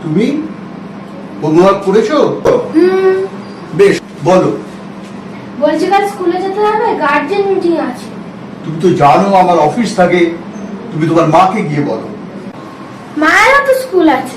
তুমি হোমওয়ার্ক করেছো? বেশ, বলো। বলছি কাল স্কুলে যেতে হবে, গার্জেন মিটিং আছে। তুমি তো জানো আমার অফিস থাকে, তুমি তোমার মাকে গিয়ে বলো। মায়েরও তো স্কুল আছে।